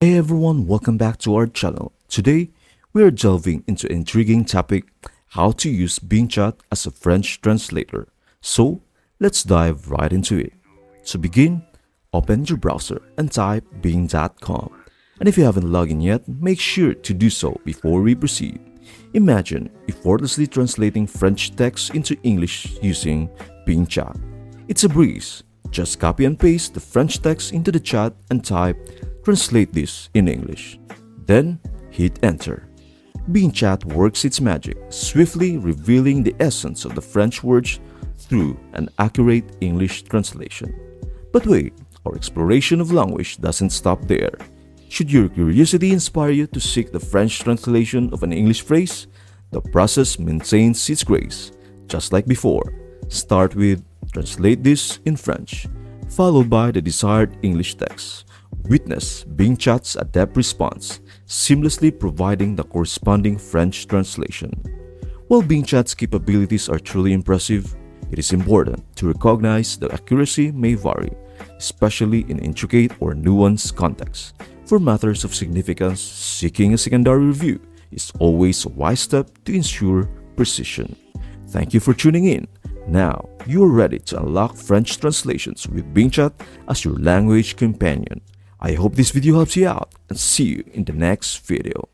Hey everyone, welcome back to our channel. Today, we are delving into an intriguing topic, how to use Bing Chat as a French translator. So, let's dive right into it. To begin, open your browser and type bing.com. And if you haven't logged in yet, make sure to do so before we proceed. Imagine effortlessly translating French text into English using Bing Chat. It's a breeze. Just copy and paste the French text into the chat and type "Translate this in English." Then hit enter. Bing Chat works its magic, swiftly revealing the essence of the French words through an accurate English translation. But wait, our exploration of language doesn't stop there. Should your curiosity inspire you to seek the French translation of an English phrase, the process maintains its grace. Just like before, start with "Translate this in French," followed by the desired English text. Witness Bing Chat's adept response, seamlessly providing the corresponding French translation. While Bing Chat's capabilities are truly impressive, it is important to recognize that accuracy may vary, especially in intricate or nuanced contexts. For matters of significance, seeking a secondary review is always a wise step to ensure precision. Thank you for tuning in. Now, you are ready to unlock French translations with Bing Chat as your language companion. I hope this video helps you out and see you in the next video.